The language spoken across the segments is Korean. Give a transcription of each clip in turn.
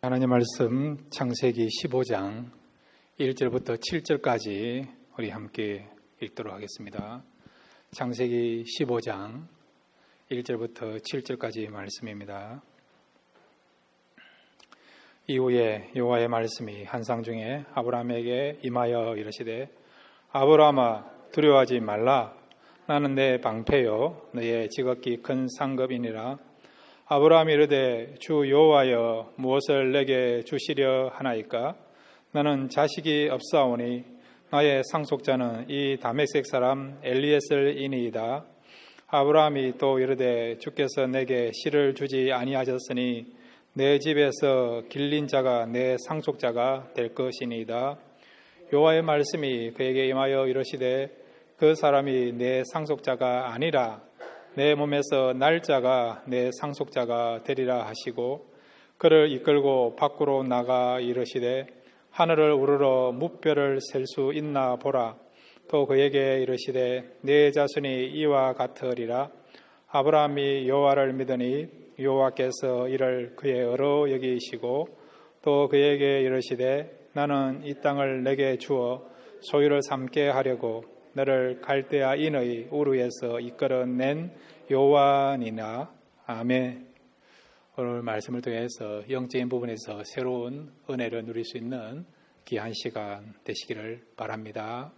하나님 말씀 창세기 15장 1절부터 7절까지 우리 함께 읽도록 하겠습니다. 창세기 15장 1절부터 7절까지 말씀입니다. 이후에 여호와의 말씀이 환상 중에 아브라함에게 임하여 이르시되 아브라함아 두려워하지 말라. 나는 내 방패요 너의 지극히 큰 상급이니라. 아브라함이 이르되 주 여호와여 무엇을 내게 주시려 하나이까? 나는 자식이 없사오니 나의 상속자는 이 다메섹 사람 엘리에셀이니이다. 아브라함이 또 이르되 주께서 내게 씨를 주지 아니하셨으니 내 집에서 길린 자가 내 상속자가 될 것이니이다. 여호와의 말씀이 그에게 임하여 이르시되 그 사람이 내 상속자가 아니라 내 몸에서 날 자가 내 상속자가 되리라 하시고 그를 이끌고 밖으로 나가 이르시되 하늘을 우러러 무뼈를 셀 수 있나 보라. 또 그에게 이르시되 내 자손이 이와 같으리라. 아브라함이 여호와를 믿으니 여호와께서 이를 그의 의로 여기시고 또 그에게 이르시되 나는 이 땅을 내게 주어 소유를 삼게 하려고 너를 갈대아 인의 우르에서 이끌어낸 여호와니나. 아멘. 오늘 말씀을 통해서 영적인 부분에서 새로운 은혜를 누릴 수 있는 귀한 시간 되시기를 바랍니다.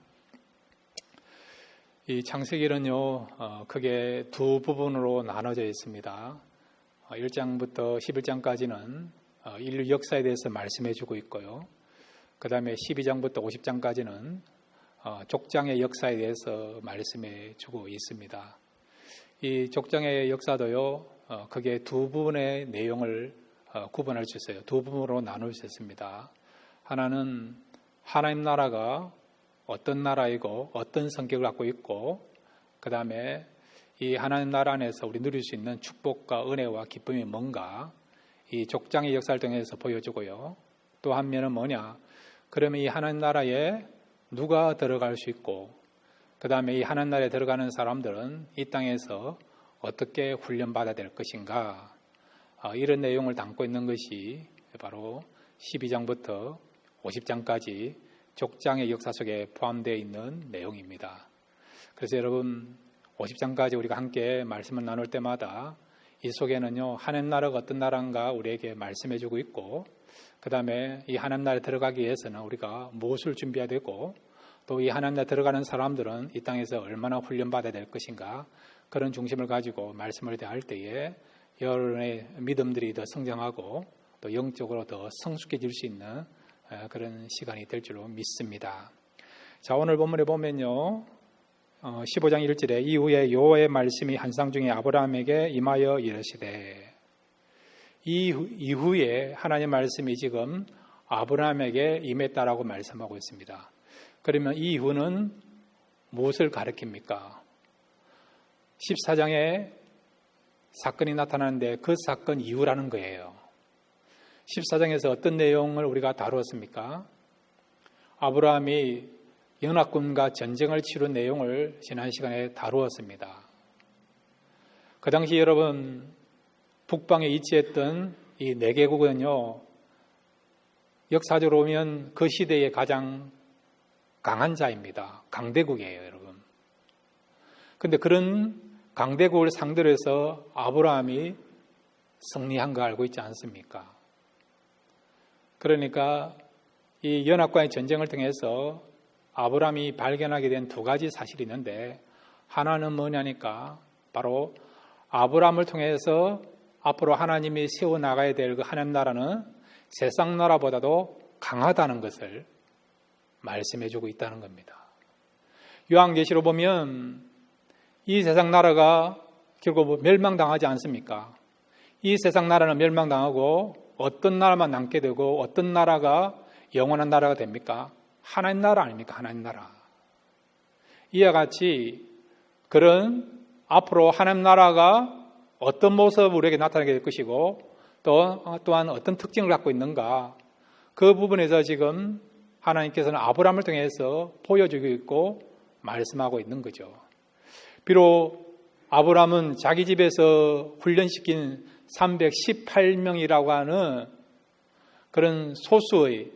이 창세기는요 크게 두 부분으로 나눠져 있습니다. 1장부터 11장까지는 인류 역사에 대해서 말씀해 주고 있고요. 그 다음에 12장부터 50장까지는 족장의 역사에 대해서 말씀해 주고 있습니다. 이 족장의 역사도요 크게 두 부분의 내용을 구분할 수 있어요. 두 부분으로 나눌 수 있습니다. 하나는 하나님 나라가 어떤 나라이고 어떤 성격을 갖고 있고, 그 다음에 이 하나님 나라 안에서 우리 누릴 수 있는 축복과 은혜와 기쁨이 뭔가 이 족장의 역사를 통해서 보여주고요. 또 한 면은 뭐냐, 그러면 이 하나님 나라에 누가 들어갈 수 있고, 그 다음에 이 하나님 나라에 들어가는 사람들은 이 땅에서 어떻게 훈련받아야 될 것인가, 이런 내용을 담고 있는 것이 바로 12장부터 50장까지 족장의 역사 속에 포함되어 있는 내용입니다. 그래서 여러분 50장까지 우리가 함께 말씀을 나눌 때마다 이 속에는요 하나님 나라가 어떤 나라인가 우리에게 말씀해 주고 있고, 그 다음에 이 하나님 나라에 들어가기 위해서는 우리가 무엇을 준비해야 되고, 또 이 하나님 나라에 들어가는 사람들은 이 땅에서 얼마나 훈련받아야 될 것인가, 그런 중심을 가지고 말씀을 대할 때에 여러분의 믿음들이 더 성장하고 또 영적으로 더 성숙해질 수 있는 그런 시간이 될 줄로 믿습니다. 자, 오늘 본문에 보면요 15장 1절에 이후에 여호와의 말씀이 환상 중에 아브라함에게 임하여 이르시되, 이후에 하나님의 말씀이 지금 아브라함에게 임했다라고 말씀하고 있습니다. 그러면 이 이후는 무엇을 가리킵니까? 14장에 사건이 나타나는데 그 사건 이후라는 거예요. 14장에서 어떤 내용을 우리가 다루었습니까? 아브라함이 연합군과 전쟁을 치룬 내용을 지난 시간에 다루었습니다. 그 당시 여러분 북방에 위치했던 이 4개국은요 역사적으로 보면 그 시대의 가장 강한 자입니다. 강대국이에요, 여러분. 그런데 그런 강대국을 상대로 해서 아브라함이 승리한 거 알고 있지 않습니까? 그러니까 이 연합과의 전쟁을 통해서 아브라함이 발견하게 된 두 가지 사실이 있는데, 하나는 뭐냐니까 바로 아브라함을 통해서 앞으로 하나님이 세워나가야 될 그 하나님 나라는 세상 나라보다도 강하다는 것을 말씀해주고 있다는 겁니다. 요한계시로 보면 이 세상 나라가 결국 멸망당하지 않습니까? 이 세상 나라는 멸망당하고 어떤 나라만 남게 되고 어떤 나라가 영원한 나라가 됩니까? 하나님 나라 아닙니까? 하나님 나라. 이와 같이 그런 앞으로 하나님 나라가 어떤 모습으로 우리에게 나타나게 될 것이고 또한 어떤 특징을 갖고 있는가, 그 부분에서 지금 하나님께서는 아브라함을 통해서 보여주고 있고 말씀하고 있는 거죠. 비록 아브라함은 자기 집에서 훈련시킨 318명이라고 하는 그런 소수의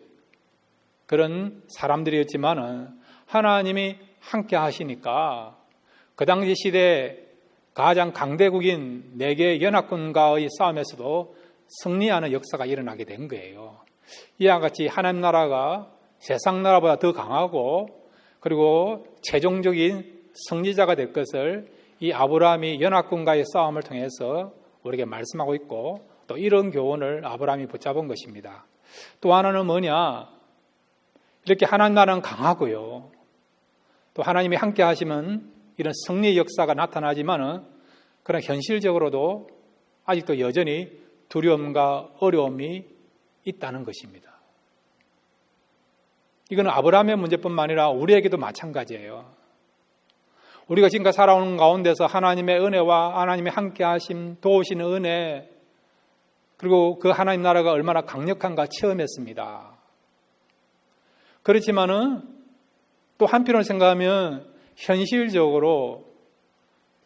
그런 사람들이었지만은 하나님이 함께 하시니까 그 당시 시대에 가장 강대국인 4개 연합군과의 싸움에서도 승리하는 역사가 일어나게 된 거예요. 이와 같이 하나님 나라가 세상 나라보다 더 강하고 그리고 최종적인 승리자가 될 것을 이 아브라함이 연합군과의 싸움을 통해서 우리에게 말씀하고 있고 또 이런 교훈을 아브라함이 붙잡은 것입니다. 또 하나는 뭐냐? 이렇게 하나님 나라는 강하고요. 또 하나님이 함께 하시면 이런 승리의 역사가 나타나지만은 그러나 현실적으로도 아직도 여전히 두려움과 어려움이 있다는 것입니다. 이건 아브라함의 문제뿐만 아니라 우리에게도 마찬가지예요. 우리가 지금까지 살아오는 가운데서 하나님의 은혜와 하나님의 함께 하심, 도우시는 은혜, 그리고 그 하나님 나라가 얼마나 강력한가 체험했습니다. 그렇지만은 또 한편으로 생각하면 현실적으로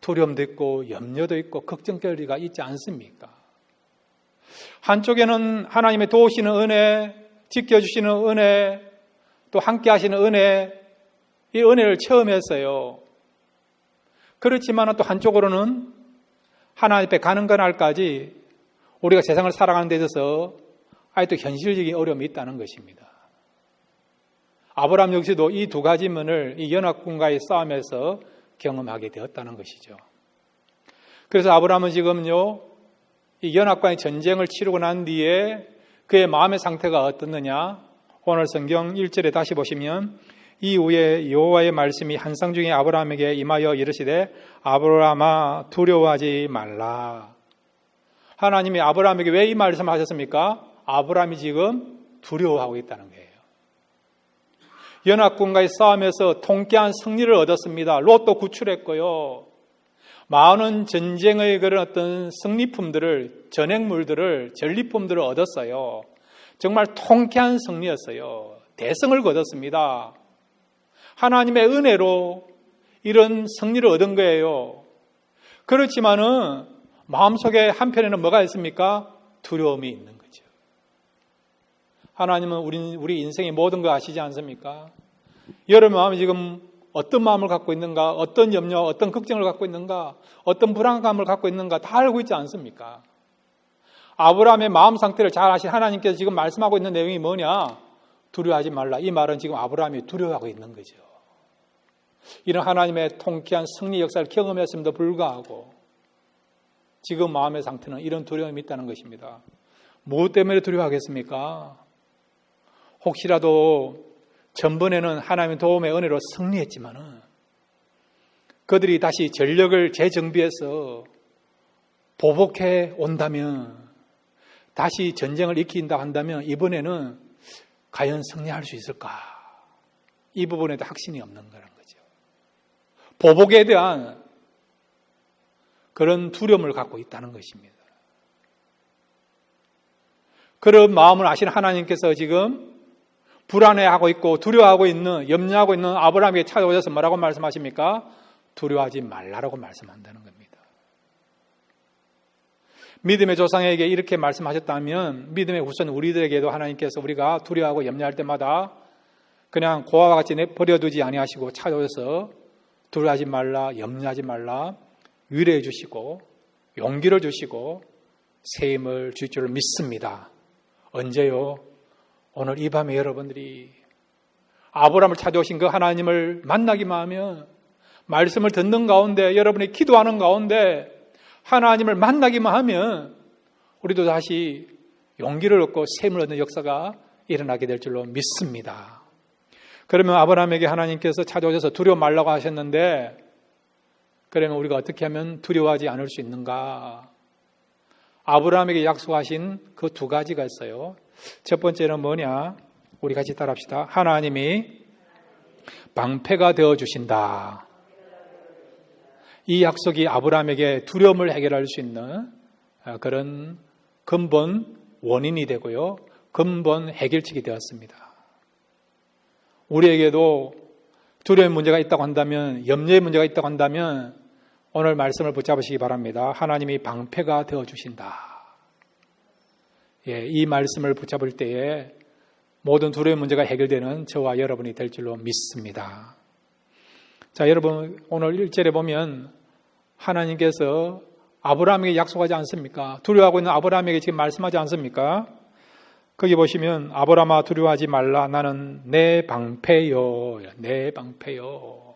두려움도 있고 염려도 있고 걱정거리가 있지 않습니까? 한쪽에는 하나님의 도우시는 은혜, 지켜주시는 은혜, 또 함께 하시는 은혜, 이 은혜를 체험했어요. 그렇지만 또 한쪽으로는 하나님 앞에 가는 그날까지 우리가 세상을 살아가는 데 있어서 아직도 현실적인 어려움이 있다는 것입니다. 아브라함 역시도 이 두 가지 면을 이 연합군과의 싸움에서 경험하게 되었다는 것이죠. 그래서 아브라함은 지금요, 이 연합과의 전쟁을 치르고 난 뒤에 그의 마음의 상태가 어떻느냐? 오늘 성경 1절에 다시 보시면 이후에 여호와의 말씀이 환상 중에 아브라함에게 임하여 이르시되 아브라함아 두려워하지 말라. 하나님이 아브라함에게 왜 이 말씀을 하셨습니까? 아브라함이 지금 두려워하고 있다는 거예요. 연합군과의 싸움에서 통쾌한 승리를 얻었습니다. 롯도 구출했고요. 많은 전쟁의 그런 어떤 승리품들을, 전행물들을, 전리품들을 얻었어요. 정말 통쾌한 승리였어요. 대성을 거뒀습니다. 하나님의 은혜로 이런 승리를 얻은 거예요. 그렇지만은 마음속에 한편에는 뭐가 있습니까? 두려움이 있는 거죠. 하나님은 우리 인생의 모든 거 아시지 않습니까? 여러분 마음이 지금 어떤 마음을 갖고 있는가, 어떤 염려, 어떤 걱정을 갖고 있는가, 어떤 불안감을 갖고 있는가 다 알고 있지 않습니까? 아브라함의 마음 상태를 잘 아신 하나님께서 지금 말씀하고 있는 내용이 뭐냐? 두려워하지 말라. 이 말은 지금 아브라함이 두려워하고 있는 거죠. 이런 하나님의 통쾌한 승리 역사를 경험했음에도 불구하고 지금 마음의 상태는 이런 두려움이 있다는 것입니다. 무엇 때문에 두려워하겠습니까? 혹시라도 전번에는 하나님의 도움의 은혜로 승리했지만은 그들이 다시 전력을 재정비해서 보복해 온다면, 다시 전쟁을 일으킨다 한다면 이번에는 과연 승리할 수 있을까? 이 부분에도 확신이 없는 거라는 거죠. 보복에 대한 그런 두려움을 갖고 있다는 것입니다. 그런 마음을 아시는 하나님께서 지금 불안해하고 있고 두려워하고 있는, 염려하고 있는 아브라함에게 찾아오셔서 뭐라고 말씀하십니까? 두려워하지 말라라고 말씀한다는 겁니다. 믿음의 조상에게 이렇게 말씀하셨다면 믿음의 후손 우리들에게도 하나님께서 우리가 두려워하고 염려할 때마다 그냥 고아와 같이 버려두지 아니하시고 찾아오셔서 두려워하지 말라, 염려하지 말라, 위로해 주시고 용기를 주시고 새 힘을 줄 줄을 믿습니다. 언제요? 오늘 이 밤에 여러분들이 아브라함을 찾아오신 그 하나님을 만나기만 하면, 말씀을 듣는 가운데, 여러분이 기도하는 가운데 하나님을 만나기만 하면 우리도 다시 용기를 얻고 새 힘을 얻는 역사가 일어나게 될 줄로 믿습니다. 그러면 아브라함에게 하나님께서 찾아오셔서 두려워 말라고 하셨는데, 그러면 우리가 어떻게 하면 두려워하지 않을 수 있는가? 아브라함에게 약속하신 그 두 가지가 있어요. 첫 번째는 뭐냐? 우리 같이 따라합시다. 하나님이 방패가 되어주신다. 이 약속이 아브라함에게 두려움을 해결할 수 있는 그런 근본 원인이 되고요, 근본 해결책이 되었습니다. 우리에게도 두려움의 문제가 있다고 한다면, 염려의 문제가 있다고 한다면 오늘 말씀을 붙잡으시기 바랍니다. 하나님이 방패가 되어주신다. 이 말씀을 붙잡을 때에 모든 두려움의 문제가 해결되는 저와 여러분이 될 줄로 믿습니다. 자, 여러분 오늘 1절에 보면 하나님께서 아브라함에게 약속하지 않습니까? 두려워하고 있는 아브라함에게 지금 말씀하지 않습니까? 거기 보시면 아브라함아 두려워하지 말라 나는 내 방패요. 내 방패요.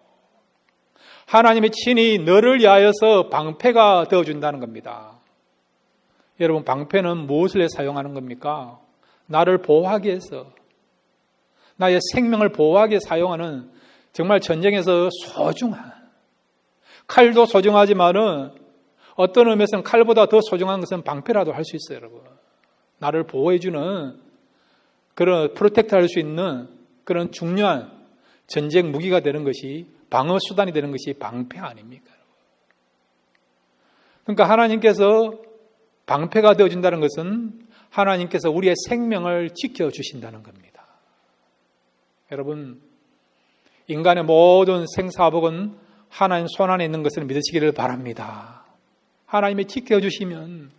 하나님이 친히 너를 위하여서 방패가 되어준다는 겁니다. 여러분 방패는 무엇을 위해 사용하는 겁니까? 나를 보호하기 위해서, 나의 생명을 보호하기 위해 사용하는 정말 전쟁에서 소중한, 칼도 소중하지만은 어떤 의미에서는 칼보다 더 소중한 것은 방패라도 할 수 있어요, 여러분. 나를 보호해주는 그런 프로텍트 할 수 있는 그런 중요한 전쟁 무기가 되는 것이, 방어 수단이 되는 것이 방패 아닙니까? 그러니까 하나님께서 방패가 되어준다는 것은 하나님께서 우리의 생명을 지켜주신다는 겁니다. 여러분, 인간의 모든 생사복은 하나님 손 안에 있는 것을 믿으시기를 바랍니다. 하나님이 지켜주시면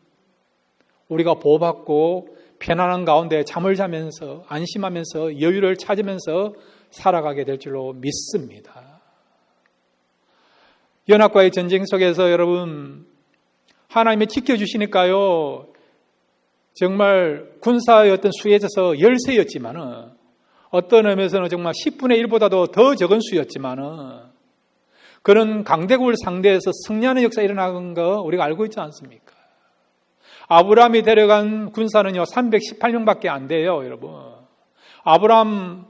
우리가 보호받고 편안한 가운데 잠을 자면서 안심하면서 여유를 찾으면서 살아가게 될 줄로 믿습니다. 연합과의 전쟁 속에서 여러분 하나님이 지켜주시니까요, 정말 군사의 어떤 수에 있어서 열세였지만은 어떤 의미에서는 정말 10분의 1보다도 더 적은 수였지만은 그런 강대국을 상대해서 승리하는 역사가 일어나는 거 우리가 알고 있지 않습니까? 아브라함이 데려간 군사는요 318명밖에 안 돼요, 여러분. 아브라함을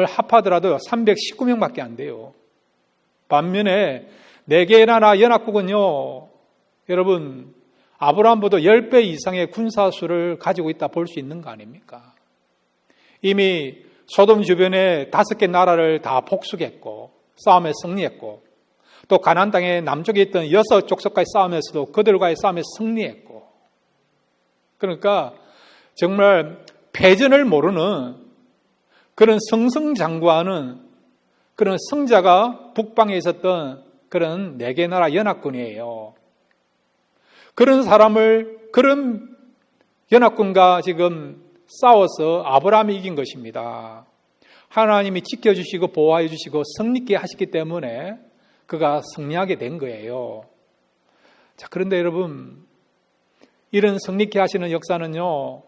합하더라도 319명밖에 안 돼요. 반면에 4개의 나라 연합국은요, 여러분 아브라함보다 10배 이상의 군사수를 가지고 있다 볼 수 있는 거 아닙니까? 이미 소돔 주변에 5개 나라를 다 복수했고 싸움에 승리했고, 또 가나안 땅의 남쪽에 있던 6 족속과의 싸움에서도 그들과의 싸움에 승리했고, 그러니까 정말 패전을 모르는 그런 승승장구하는 그런 승자가 북방에 있었던 그런 4개 나라 연합군이에요. 그런 사람을, 그런 연합군과 지금 싸워서 아브라함이 이긴 것입니다. 하나님이 지켜주시고 보호해 주시고 승리케 하셨기 때문에 그가 승리하게 된 거예요. 자, 그런데 여러분, 이런 승리케 하시는 역사는요,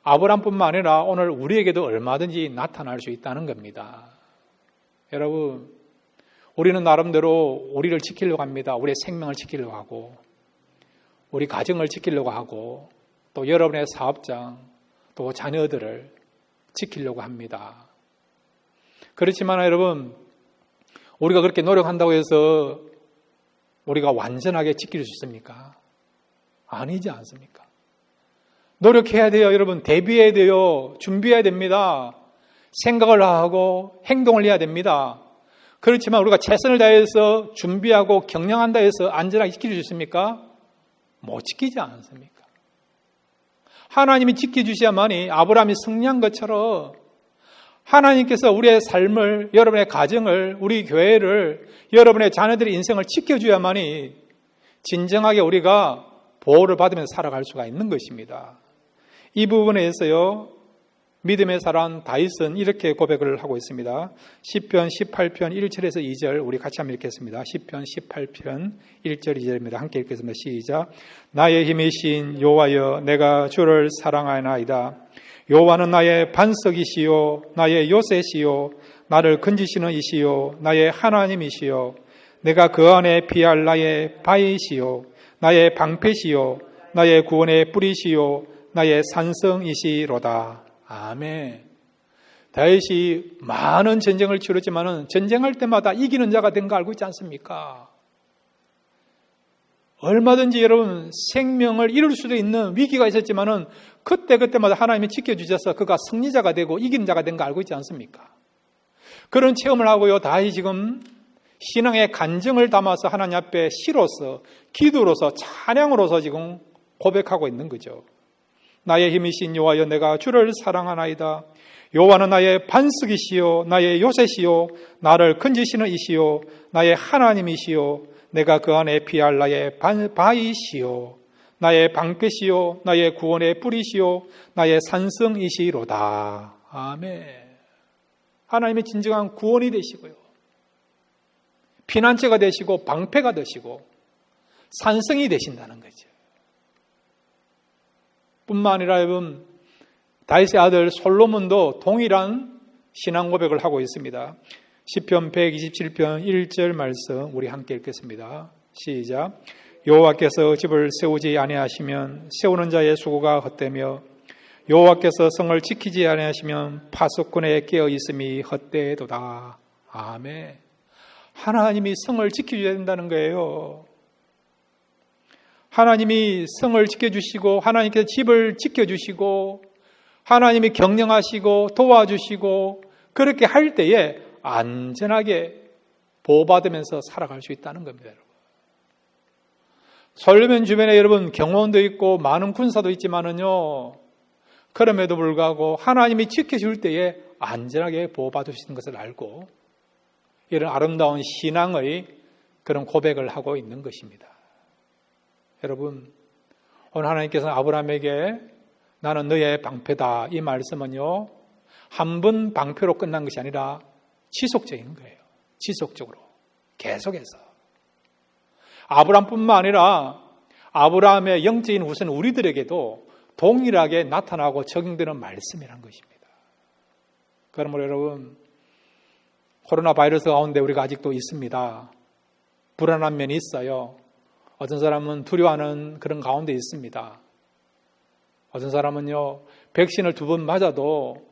아브라함뿐만 아니라 오늘 우리에게도 얼마든지 나타날 수 있다는 겁니다. 여러분, 우리는 나름대로 우리를 지키려고 합니다. 우리의 생명을 지키려고 하고, 우리 가정을 지키려고 하고, 또 여러분의 사업장, 또 자녀들을 지키려고 합니다. 그렇지만 여러분, 우리가 그렇게 노력한다고 해서 우리가 완전하게 지킬 수 있습니까? 아니지 않습니까? 노력해야 돼요, 여러분. 대비해야 돼요. 준비해야 됩니다. 생각을 하고 행동을 해야 됩니다. 그렇지만 우리가 최선을 다해서 준비하고 경영한다 해서 안전하게 지킬 수 있습니까? 못 지키지 않습니까? 하나님이 지켜주셔야만이 아브라함이 승리한 것처럼 하나님께서 우리의 삶을, 여러분의 가정을, 우리 교회를, 여러분의 자녀들의 인생을 지켜줘야만이 진정하게 우리가 보호를 받으면서 살아갈 수가 있는 것입니다. 이 부분에서요, 믿음의 사람 다윗은 이렇게 고백을 하고 있습니다. 시편 18편 1절에서 2절 우리 같이 한번 읽겠습니다. 시편 18편 1절 2절입니다. 함께 읽겠습니다. 시작. 나의 힘이신 여호와여, 내가 주를 사랑하나이다. 여호와는 나의 반석이시요 나의 요새시요 나를 건지시는 이시요 나의 하나님이시요 내가 그 안에 피할 나의 바위시요 나의 방패시요 나의 구원의 뿌리시요 나의 산성이시로다. 아멘. 다윗이 많은 전쟁을 치렀지만은 전쟁할 때마다 이기는 자가 된 거 알고 있지 않습니까? 얼마든지 여러분 생명을 잃을 수도 있는 위기가 있었지만은 그때마다 하나님이 지켜주셔서 그가 승리자가 되고 이기는 자가 된 거 알고 있지 않습니까? 그런 체험을 하고요, 다윗이 지금 신앙의 간증을 담아서 하나님 앞에 시로서, 기도로서, 찬양으로서 지금 고백하고 있는 거죠. 나의 힘이신 여호와여, 내가 주를 사랑하나이다. 여호와는 나의 반석이시요 나의 요새시요 나를 건지시는 이시요 나의 하나님이시요 내가 그 안에 피할 나의 바위시요 나의 방패시요 나의 구원의 뿌리시요 나의 산성이시로다. 아멘. 하나님의 진정한 구원이 되시고요, 피난처가 되시고 방패가 되시고 산성이 되신다는 거죠. 뿐만 아니라 여러분, 다윗의 아들 솔로몬도 동일한 신앙 고백을 하고 있습니다. 시편 127편 1절 말씀 우리 함께 읽겠습니다. 시작. 여호와께서 집을 세우지 아니하시면 세우는 자의 수고가 헛되며 여호와께서 성을 지키지 아니하시면 파수꾼의 깨어 있음이 헛되도다. 아멘. 하나님이 성을 지켜줘야 된다는 거예요. 하나님이 성을 지켜주시고 하나님께서 집을 지켜주시고 하나님이 경영하시고 도와주시고 그렇게 할 때에 안전하게 보호받으면서 살아갈 수 있다는 겁니다. 여러분. 솔로몬 주변에 여러분 경호원도 있고 많은 군사도 있지만은요, 그럼에도 불구하고 하나님이 지켜줄 때에 안전하게 보호받을 수 있는 것을 알고 이런 아름다운 신앙의 그런 고백을 하고 있는 것입니다. 여러분, 오늘 하나님께서는 아브라함에게 나는 너의 방패다, 이 말씀은요, 한 번 방패로 끝난 것이 아니라 지속적인 거예요. 지속적으로 계속해서. 아브라함뿐만 아니라 아브라함의 영적인 우선 우리들에게도 동일하게 나타나고 적용되는 말씀이라는 것입니다. 그러므로 여러분, 코로나 바이러스 가운데 우리가 아직도 있습니다. 불안한 면이 있어요. 어떤 사람은 두려워하는 그런 가운데 있습니다. 어떤 사람은요, 백신을 2번 맞아도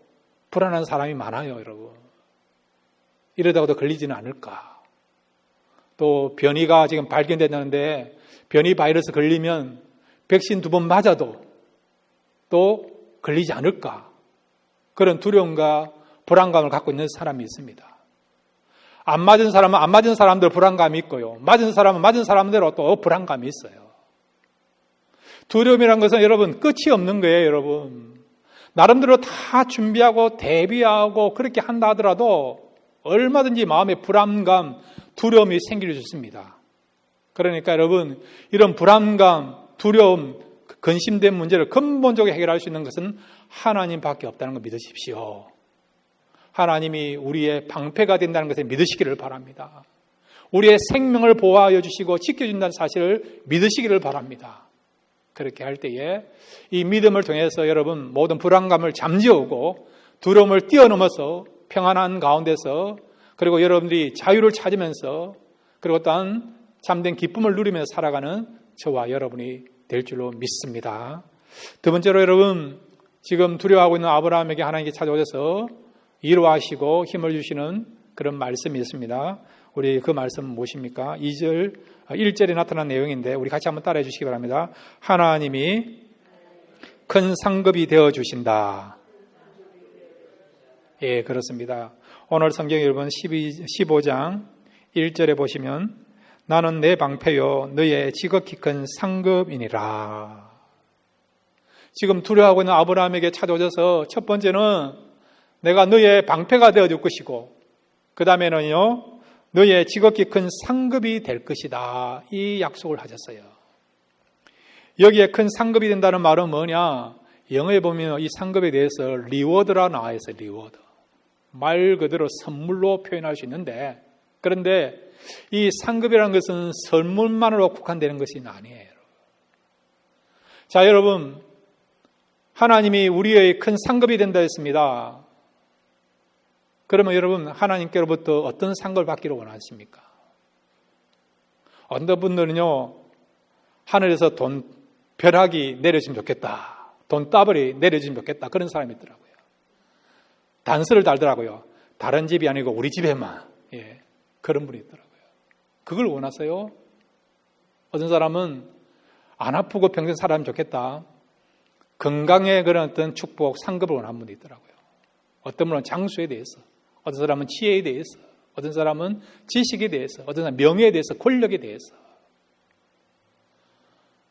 불안한 사람이 많아요, 여러분. 이러다가도 걸리지는 않을까. 또 변이가 지금 발견됐다는데 변이 바이러스 걸리면 백신 2번 맞아도 또 걸리지 않을까. 그런 두려움과 불안감을 갖고 있는 사람이 있습니다. 안 맞은 사람은 안 맞은 사람들 불안감이 있고요. 맞은 사람은 맞은 사람대로 또 불안감이 있어요. 두려움이란 것은 여러분 끝이 없는 거예요, 여러분. 나름대로 다 준비하고 대비하고 그렇게 한다 하더라도 얼마든지 마음에 불안감, 두려움이 생길 수 있습니다. 그러니까 여러분, 이런 불안감, 두려움, 근심된 문제를 근본적으로 해결할 수 있는 것은 하나님밖에 없다는 걸 믿으십시오. 하나님이 우리의 방패가 된다는 것을 믿으시기를 바랍니다. 우리의 생명을 보호하여 주시고 지켜준다는 사실을 믿으시기를 바랍니다. 그렇게 할 때에 이 믿음을 통해서 여러분 모든 불안감을 잠재우고 두려움을 뛰어넘어서 평안한 가운데서 그리고 여러분들이 자유를 찾으면서 그리고 또한 참된 기쁨을 누리면서 살아가는 저와 여러분이 될 줄로 믿습니다. 두 번째로 여러분, 지금 두려워하고 있는 아브라함에게 하나님께 찾아오셔서 위로하시고 힘을 주시는 그런 말씀이 있습니다. 우리 그 말씀은 무엇입니까? 1절에 나타난 내용인데 우리 같이 한번 따라해 주시기 바랍니다. 하나님이 큰 상급이 되어 주신다. 예, 그렇습니다. 오늘 성경 여러분 15장 1절에 보시면 나는 내 방패요 너의 지극히 큰 상급이니라. 지금 두려워하고 있는 아브라함에게 찾아오셔서 첫 번째는 내가 너의 방패가 되어줄 것이고 그 다음에는요 너의 지극히 큰 상급이 될 것이다, 이 약속을 하셨어요. 여기에 큰 상급이 된다는 말은 뭐냐, 영어에 보면 이 상급에 대해서 리워드라 나와 있어요. 리워드, 말 그대로 선물로 표현할 수 있는데, 그런데 이 상급이라는 것은 선물만으로 국한되는 것이 아니에요. 자, 여러분, 하나님이 우리의 큰 상급이 된다 했습니다. 그러면 여러분, 하나님께로부터 어떤 상급을 받기를 원하십니까? 어떤 분들은요, 하늘에서 돈 벼락이 내려주면 좋겠다, 돈 따블이 내려주면 좋겠다, 그런 사람이 있더라고요. 단서를 달더라고요. 다른 집이 아니고 우리 집에만. 예, 그런 분이 있더라고요. 그걸 원하세요? 어떤 사람은 안 아프고 평생 살아면 좋겠다, 건강의 그런 어떤 축복, 상급을 원하는 분이 있더라고요. 어떤 분은 장수에 대해서, 어떤 사람은 지혜에 대해서, 어떤 사람은 지식에 대해서, 어떤 사람은 명예에 대해서, 권력에 대해서,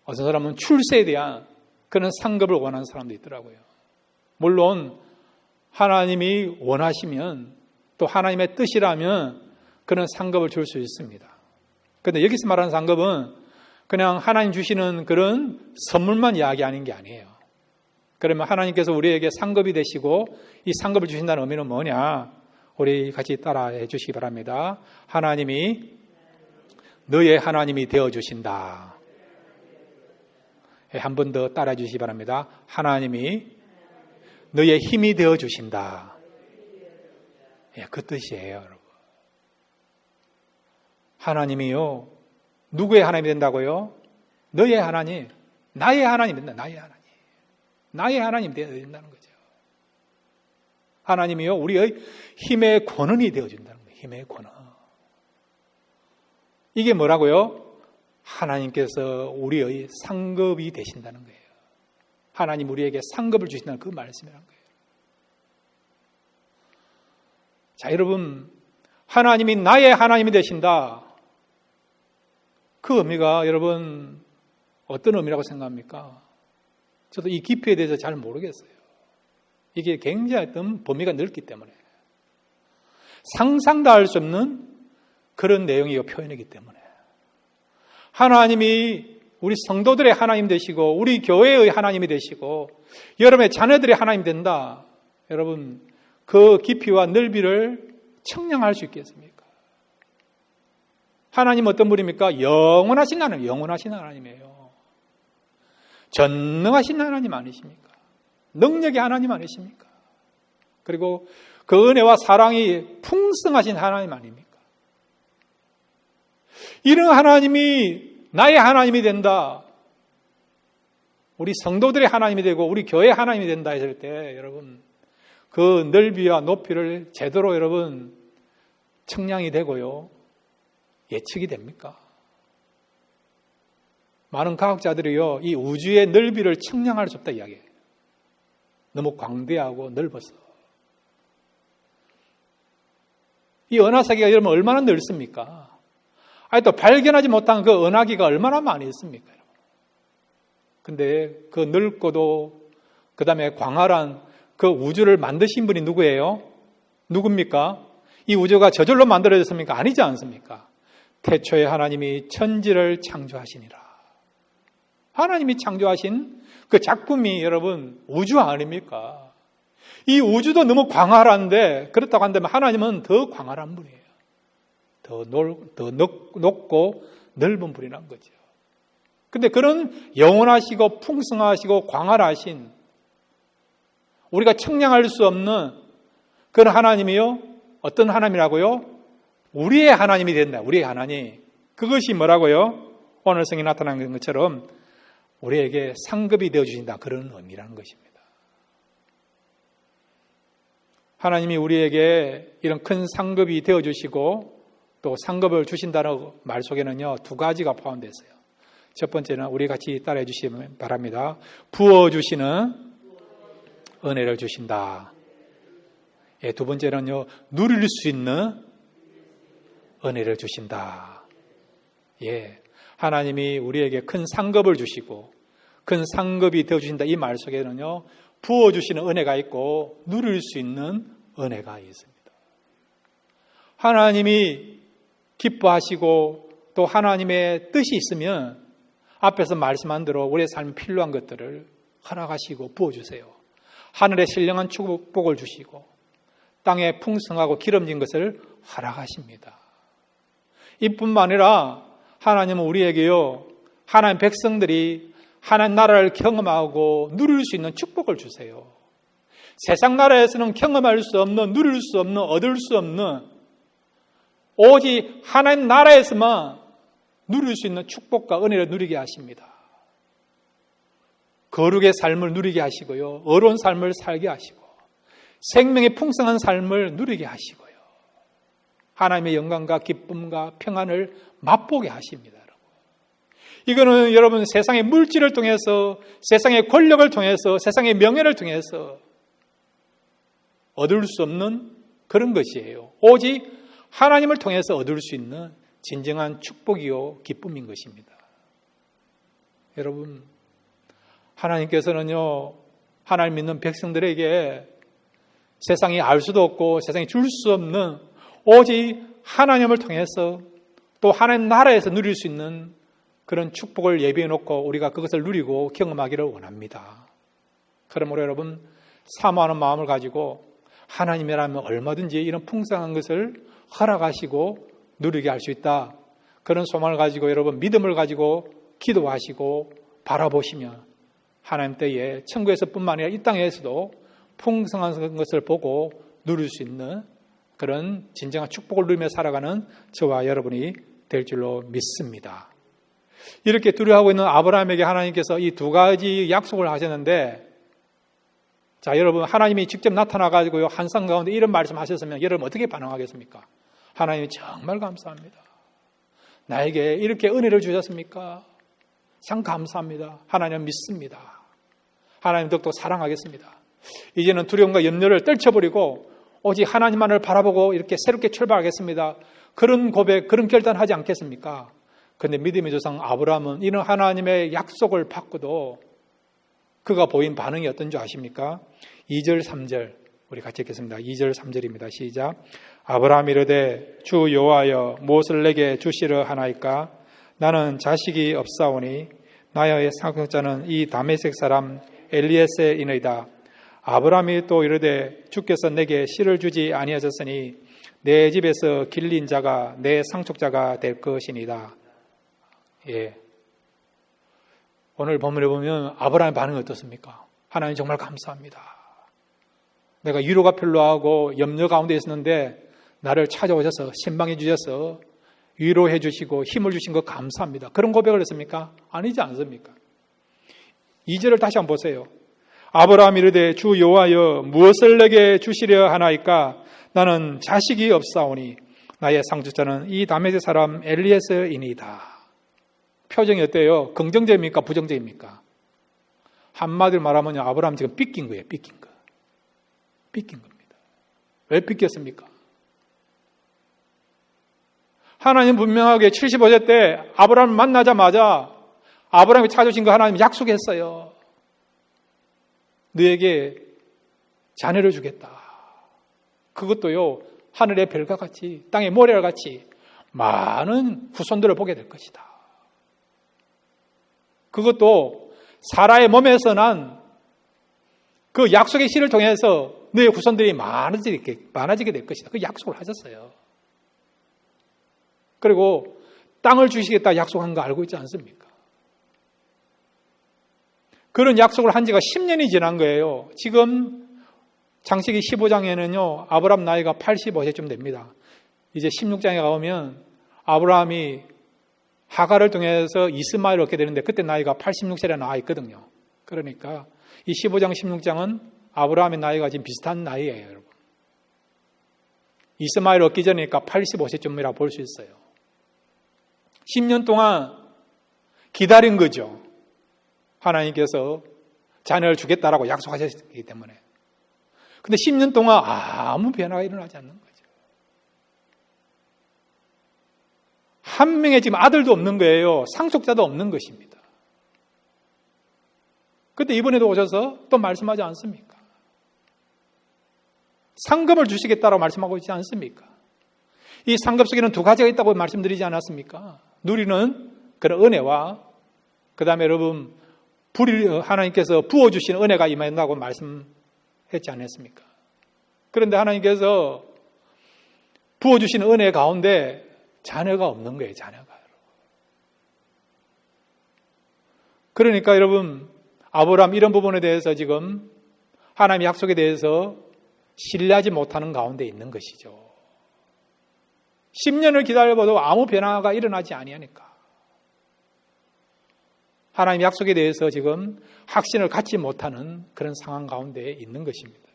어떤 사람은 출세에 대한 그런 상급을 원하는 사람도 있더라고요. 물론 하나님이 원하시면 또 하나님의 뜻이라면 그런 상급을 줄 수 있습니다. 그런데 여기서 말하는 상급은 그냥 하나님 주시는 그런 선물만 이야기하는 게 아니에요. 그러면 하나님께서 우리에게 상급이 되시고 이 상급을 주신다는 의미는 뭐냐? 우리 같이 따라해 주시기 바랍니다. 하나님이 너의 하나님이 되어주신다. 한 번 더 따라해 주시기 바랍니다. 하나님이 너의 힘이 되어주신다. 그 뜻이에요, 여러분. 하나님이요, 누구의 하나님이 된다고요? 너의 하나님, 나의 하나님이 된다. 나의 하나님. 나의 하나님이 되어준다는 거죠. 하나님이요, 우리의 힘의 권한이 되어준다는 거예요. 힘의 권한. 이게 뭐라고요? 하나님께서 우리의 상급이 되신다는 거예요. 하나님 우리에게 상급을 주신다는 그 말씀이라는 거예요. 자, 여러분, 하나님이 나의 하나님이 되신다. 그 의미가 여러분 어떤 의미라고 생각합니까? 저도 이 깊이에 대해서 잘 모르겠어요. 이게 굉장히 어떤 범위가 넓기 때문에 상상도 할 수 없는 그런 내용이 표현이기 때문에 하나님이 우리 성도들의 하나님 되시고 우리 교회의 하나님이 되시고 여러분의 자녀들의 하나님 된다. 여러분 그 깊이와 넓이를 청량할 수 있겠습니까? 하나님 어떤 분입니까? 영원하신 하나님, 영원하신 하나님이에요. 전능하신 하나님 아니십니까? 능력의 하나님 아니십니까? 그리고 그 은혜와 사랑이 풍성하신 하나님 아닙니까? 이런 하나님이 나의 하나님이 된다. 우리 성도들의 하나님이 되고 우리 교회의 하나님이 된다 했을 때 여러분 그 넓이와 높이를 제대로 여러분 청량이 되고요. 예측이 됩니까? 많은 과학자들이요. 이 우주의 넓이를 청량할 수 없다 이야기해요. 너무 광대하고 넓어서. 이 은하사기가 여러분 얼마나 넓습니까? 아니 또 발견하지 못한 그 은하기가 얼마나 많이 있습니까? 근데 그 넓고도 그 다음에 광활한 그 우주를 만드신 분이 누구예요? 누굽니까? 이 우주가 저절로 만들어졌습니까? 아니지 않습니까? 태초에 하나님이 천지를 창조하시니라. 하나님이 창조하신 그 작품이 여러분 우주 아닙니까? 이 우주도 너무 광활한데 그렇다고 한다면 하나님은 더 광활한 분이에요. 더 높고 넓은 분이란 거죠. 근데 그런 영원하시고 풍성하시고 광활하신 우리가 청량할 수 없는 그런 하나님이요. 어떤 하나님이라고요? 우리의 하나님이 된다. 우리의 하나님. 그것이 뭐라고요? 오늘 성경에 나타난 것처럼 우리에게 상급이 되어주신다. 그런 의미라는 것입니다. 하나님이 우리에게 이런 큰 상급이 되어주시고 또 상급을 주신다는 말 속에는요. 두 가지가 포함되어 있어요. 첫 번째는 우리 같이 따라해 주시면 바랍니다. 부어주시는 은혜를 주신다. 예, 두 번째는요. 누릴 수 있는 은혜를 주신다. 예, 하나님이 우리에게 큰 상급을 주시고 큰 상급이 되어주신다. 이 말 속에는요. 부어주시는 은혜가 있고 누릴 수 있는 은혜가 있습니다. 하나님이 기뻐하시고 또 하나님의 뜻이 있으면 앞에서 말씀한 대로 우리의 삶에 필요한 것들을 허락하시고 부어주세요. 하늘에 신령한 축복을 주시고 땅에 풍성하고 기름진 것을 허락하십니다. 이뿐만 아니라 하나님은 우리에게요. 하나님 백성들이 하나님 나라를 경험하고 누릴 수 있는 축복을 주세요. 세상 나라에서는 경험할 수 없는, 누릴 수 없는, 얻을 수 없는 오직 하나님 나라에서만 누릴 수 있는 축복과 은혜를 누리게 하십니다. 거룩의 삶을 누리게 하시고요. 어려운 삶을 살게 하시고 생명의 풍성한 삶을 누리게 하시고요. 하나님의 영광과 기쁨과 평안을 맛보게 하십니다. 이거는 여러분 세상의 물질을 통해서 세상의 권력을 통해서 세상의 명예를 통해서 얻을 수 없는 그런 것이에요. 오직 하나님을 통해서 얻을 수 있는 진정한 축복이요 기쁨인 것입니다. 여러분 하나님께서는요 하나님 믿는 백성들에게 세상이 알 수도 없고 세상이 줄 수 없는 오직 하나님을 통해서 또 하나님 나라에서 누릴 수 있는 그런 축복을 예비해 놓고 우리가 그것을 누리고 경험하기를 원합니다. 그러므로 여러분, 사모하는 마음을 가지고 하나님이라면 얼마든지 이런 풍성한 것을 허락하시고 누리게 할 수 있다. 그런 소망을 가지고 여러분 믿음을 가지고 기도하시고 바라보시면 하나님 때에 천국에서뿐만 아니라 이 땅에서도 풍성한 것을 보고 누릴 수 있는 그런 진정한 축복을 누리며 살아가는 저와 여러분이 될 줄로 믿습니다. 이렇게 두려워하고 있는 아브라함에게 하나님께서 이 두 가지 약속을 하셨는데, 자, 여러분, 하나님이 직접 나타나가지고 환상 가운데 이런 말씀 하셨으면 여러분 어떻게 반응하겠습니까? 하나님이 정말 감사합니다. 나에게 이렇게 은혜를 주셨습니까? 참 감사합니다. 하나님 믿습니다. 하나님 더욱더 사랑하겠습니다. 이제는 두려움과 염려를 떨쳐버리고 오직 하나님만을 바라보고 이렇게 새롭게 출발하겠습니다. 그런 고백, 그런 결단하지 않겠습니까? 그런데 믿음의 조상 아브라함은 이런 하나님의 약속을 받고도 그가 보인 반응이 어떤 줄 아십니까? 2절, 3절 우리 같이 읽겠습니다. 2절, 3절입니다. 시작. 아브라함이 이르되 주 여호와여 무엇을 내게 주시려 하나이까? 나는 자식이 없사오니 나의 상속자는 이 다메섹 사람 엘리에셀이니이다. 아브라함이 또 이르되 주께서 내게 씨를 주지 아니하셨으니 내 집에서 길린 자가 내 상속자가 될 것이니이다. 예. 오늘 본문에 보면 아브라함의 반응이 어떻습니까? 하나님 정말 감사합니다. 내가 위로가 필요하고 염려 가운데 있었는데 나를 찾아오셔서 신방해 주셔서 위로해 주시고 힘을 주신 것 감사합니다. 그런 고백을 했습니까? 아니지 않습니까? 2절을 다시 한번 보세요. 아브라함이 이르되 주 여호와여 무엇을 내게 주시려 하나이까? 나는 자식이 없사오니 나의 상속자는 이 다메섹 사람 엘리에셀이니이다. 표정이 어때요? 긍정적입니까? 부정적입니까? 한마디로 말하면 아브라함 지금 삐낀 거예요. 삐낀 거. 삐낀 겁니다. 왜 삐꼈습니까? 하나님 분명하게 75세 때 아브라함을 만나자마자 아브라함이 찾아주신 거 하나님 약속했어요. 너에게 자녀를 주겠다. 그것도요, 하늘의 별과 같이 땅의 모래와 같이 많은 후손들을 보게 될 것이다. 그것도 사라의 몸에서 난 그 약속의 씨를 통해서 너의 후손들이 많아지게 될 것이다. 그 약속을 하셨어요. 그리고 땅을 주시겠다 약속한 거 알고 있지 않습니까? 그런 약속을 한 지가 10년이 지난 거예요. 지금 창세기 15장에는요, 아브라함 나이가 85세쯤 됩니다. 이제 16장에 가보면 아브라함이 하가를 통해서 이스마엘을 얻게 되는데 그때 나이가 86세라 나와 있거든요. 그러니까 이 15장, 16장은 아브라함의 나이가 지금 비슷한 나이예요, 여러분. 이스마엘을 얻기 전이니까 85세쯤이라고 볼 수 있어요. 10년 동안 기다린 거죠. 하나님께서 자녀를 주겠다라고 약속하셨기 때문에. 근데 10년 동안 아무 변화가 일어나지 않는 거죠. 한 명의 지금 아들도 없는 거예요. 상속자도 없는 것입니다. 그때 이번에도 오셔서 또 말씀하지 않습니까? 상급을 주시겠다라고 말씀하고 있지 않습니까? 이 상급 속에는 두 가지가 있다고 말씀드리지 않았습니까? 누리는 그런 은혜와 그 다음에 여러분 하나님께서 부어주신 은혜가 임한다고 말씀했지 않았습니까? 그런데 하나님께서 부어주신 은혜 가운데 자녀가 없는 거예요. 자녀가. 그러니까 여러분 아브라함 이런 부분에 대해서 지금 하나님의 약속에 대해서 신뢰하지 못하는 가운데 있는 것이죠. 10년을 기다려봐도 아무 변화가 일어나지 아니하니까. 하나님의 약속에 대해서 지금 확신을 갖지 못하는 그런 상황 가운데 있는 것입니다.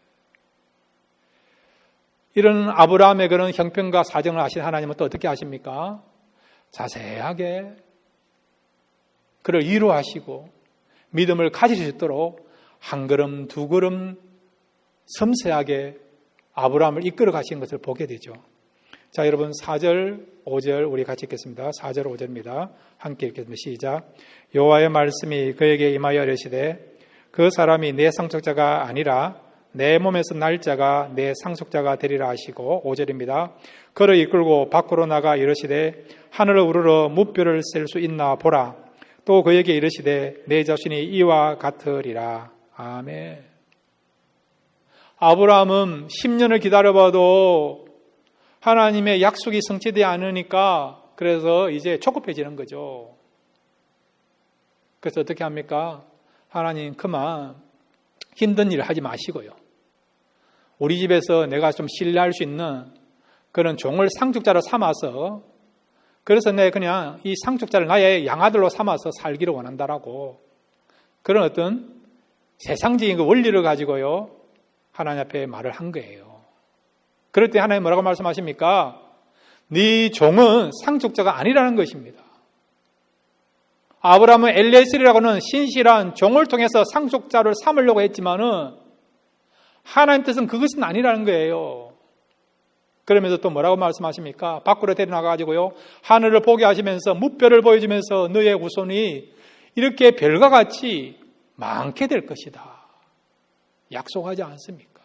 이런 아브라함의 그런 형편과 사정을 아신 하나님은 또 어떻게 하십니까? 자세하게 그를 위로하시고 믿음을 가질 수 있도록 한 걸음 두 걸음 섬세하게 아브라함을 이끌어 가시는 것을 보게 되죠. 자, 여러분 4절, 5절 우리 같이 읽겠습니다. 4절, 5절입니다. 함께 읽겠습니다. 시작. 여호와의 말씀이 그에게 임하여 이르시되 그 사람이 내 상속자가 아니라 내 몸에서 날 자가 내 상속자가 되리라 하시고 5절입니다. 그를 이끌고 밖으로 나가 이르시되 하늘을 우러러 무뼈를 셀 수 있나 보라. 또 그에게 이르시되 내 자신이 이와 같으리라. 아멘. 아브라함은 10년을 기다려봐도 하나님의 약속이 성취되지 않으니까 그래서 이제 조급해지는 거죠. 그래서 어떻게 합니까? 하나님 그만 힘든 일을 하지 마시고요. 우리 집에서 내가 좀 신뢰할 수 있는 그런 종을 상속자로 삼아서 그래서 내 그냥 이 상속자를 나의 양아들로 삼아서 살기를 원한다라고 그런 어떤 세상적인 그 원리를 가지고요. 하나님 앞에 말을 한 거예요. 그럴 때 하나님 뭐라고 말씀하십니까? 네 종은 상속자가 아니라는 것입니다. 아브라함은 엘리에셀이라고는 신실한 종을 통해서 상속자를 삼으려고 했지만은 하나님 뜻은 그것은 아니라는 거예요. 그러면서 또 뭐라고 말씀하십니까? 밖으로 데려나가가지고요. 하늘을 보게 하시면서 무뼈를 보여주면서 너의 후손이 이렇게 별과 같이 많게 될 것이다. 약속하지 않습니까?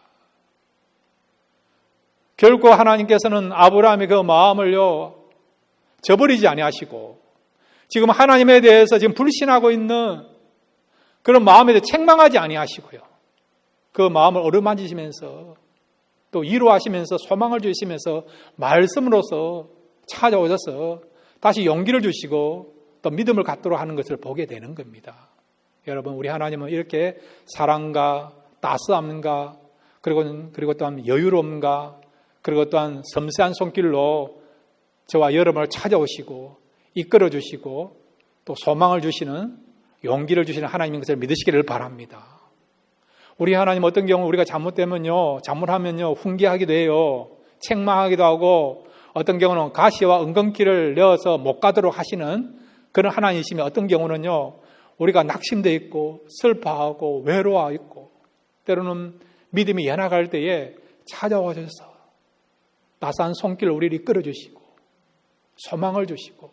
결코 하나님께서는 아브라함의 그 마음을요, 저버리지 아니하시고 지금 하나님에 대해서 지금 불신하고 있는 그런 마음에 대해 책망하지 아니하시고요. 그 마음을 어루만지시면서 또 위로하시면서 소망을 주시면서 말씀으로서 찾아오셔서 다시 용기를 주시고 또 믿음을 갖도록 하는 것을 보게 되는 겁니다. 여러분, 우리 하나님은 이렇게 사랑과 따스함과 그리고 또한 여유로움과 그리고 또한 섬세한 손길로 저와 여러분을 찾아오시고 이끌어 주시고 또 소망을 주시는 용기를 주시는 하나님인 것을 믿으시기를 바랍니다. 우리 하나님 어떤 경우 우리가 잘못하면요 훈계하기도 해요. 책망하기도 하고 어떤 경우는 가시와 은근키를 내어서 못 가도록 하시는 그런 하나님이시면 어떤 경우는요 우리가 낙심되어 있고 슬퍼하고 외로워 있고 때로는 믿음이 연약할 때에 찾아오셔서 따스한 손길로 우리를 이끌어 주시고 소망을 주시고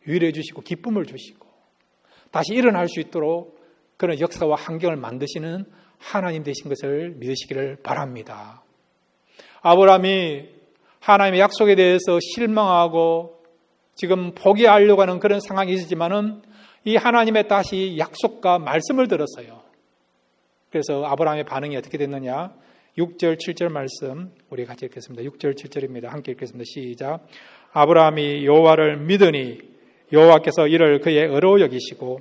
위로해 주시고 기쁨을 주시고 다시 일어날 수 있도록 그런 역사와 환경을 만드시는 하나님 되신 것을 믿으시기를 바랍니다. 아브라함이 하나님의 약속에 대해서 실망하고 지금 포기하려고 하는 그런 상황이 있었지만은 이 하나님의 다시 약속과 말씀을 들었어요. 그래서 아브라함의 반응이 어떻게 됐느냐? 6절, 7절 말씀 우리 같이 읽겠습니다. 6절, 7절입니다. 함께 읽겠습니다. 시작. 아브라함이 여호와를 믿으니 여호와께서 이를 그의 의로 여기시고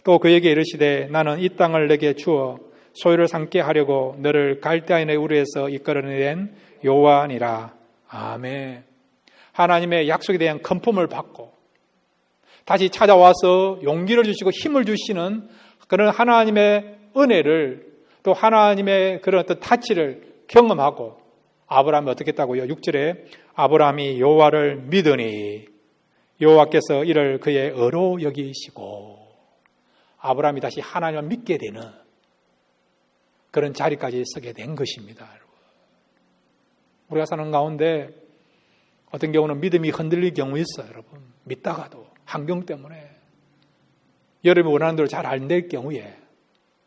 또 그에게 이르시되 나는 이 땅을 내게 주어 소유를 삼게 하려고 너를 갈대아인의 우리에서 이끌어낸 여호와니라. 아멘. 하나님의 약속에 대한 컨펌을 받고 다시 찾아와서 용기를 주시고 힘을 주시는 그런 하나님의 은혜를 또 하나님의 그런 어떤 타치를 경험하고 아브라함이 어떻게 했다고요? 6절에 아브라함이 여호와를 믿으니 여호와께서 이를 그의 의로 여기시고 아브라함이 다시 하나님을 믿게 되는 그런 자리까지 서게 된 것입니다. 여러분. 우리가 사는 가운데 어떤 경우는 믿음이 흔들릴 경우 있어요. 여러분. 믿다가도 환경 때문에 여러분이 원하는 대로 잘 안 될 경우에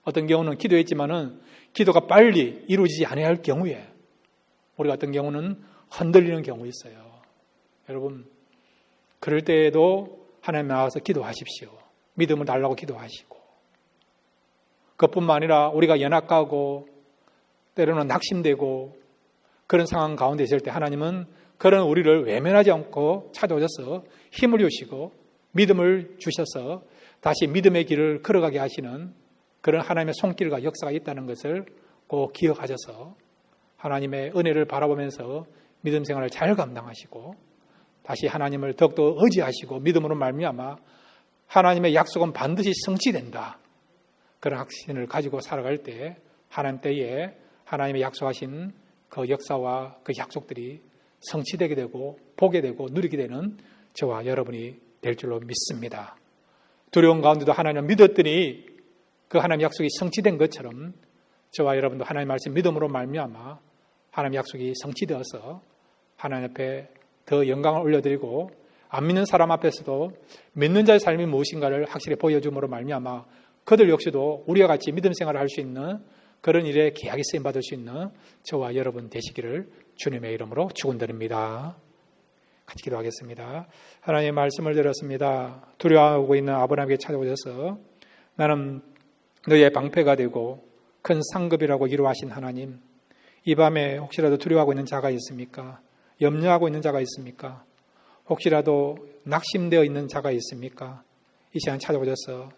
어떤 경우는 기도했지만은 기도가 빨리 이루어지지 않아야 경우에 우리가 어떤 경우는 흔들리는 경우 있어요. 여러분 그럴 때에도 하나님 나와서 기도하십시오. 믿음을 달라고 기도하시고 그것뿐만 아니라 우리가 연약하고 때로는 낙심되고 그런 상황 가운데 있을 때 하나님은 그런 우리를 외면하지 않고 찾아오셔서 힘을 주시고 믿음을 주셔서 다시 믿음의 길을 걸어가게 하시는 그런 하나님의 손길과 역사가 있다는 것을 꼭 기억하셔서 하나님의 은혜를 바라보면서 믿음 생활을 잘 감당하시고 다시 하나님을 더욱더 의지하시고 믿음으로 말미암아 하나님의 약속은 반드시 성취된다. 그런 확신을 가지고 살아갈 때 하나님 때에 하나님의 약속하신 그 역사와 그 약속들이 성취되게 되고 보게 되고 누리게 되는 저와 여러분이 될 줄로 믿습니다. 두려운 가운데도 하나님을 믿었더니 그 하나님의 약속이 성취된 것처럼 저와 여러분도 하나님의 말씀 믿음으로 말미암아 하나님의 약속이 성취되어서 하나님 앞에 더 영광을 올려드리고 안 믿는 사람 앞에서도 믿는 자의 삶이 무엇인가를 확실히 보여줌으로 말미암아 그들 역시도 우리와 같이 믿음 생활을 할 수 있는 그런 일에 귀하게 쓰임받을 수 있는 저와 여러분 되시기를 주님의 이름으로 축원드립니다. 같이 기도하겠습니다. 하나님의 말씀을 들었습니다. 두려워하고 있는 아브라함에게 찾아오셔서 나는 너의 방패가 되고 큰 상급이라고 이루하신 하나님, 이 밤에 혹시라도 두려워하고 있는 자가 있습니까? 염려하고 있는 자가 있습니까? 혹시라도 낙심되어 있는 자가 있습니까? 이 시간 찾아오셔서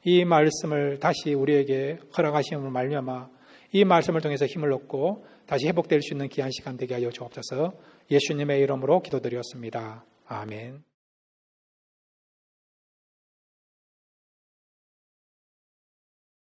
이 말씀을 다시 우리에게 허락하심을 말미암아 이 말씀을 통해서 힘을 얻고 다시 회복될 수 있는 귀한 시간 되게 하여 주옵소서. 예수님의 이름으로 기도드렸습니다. 아멘.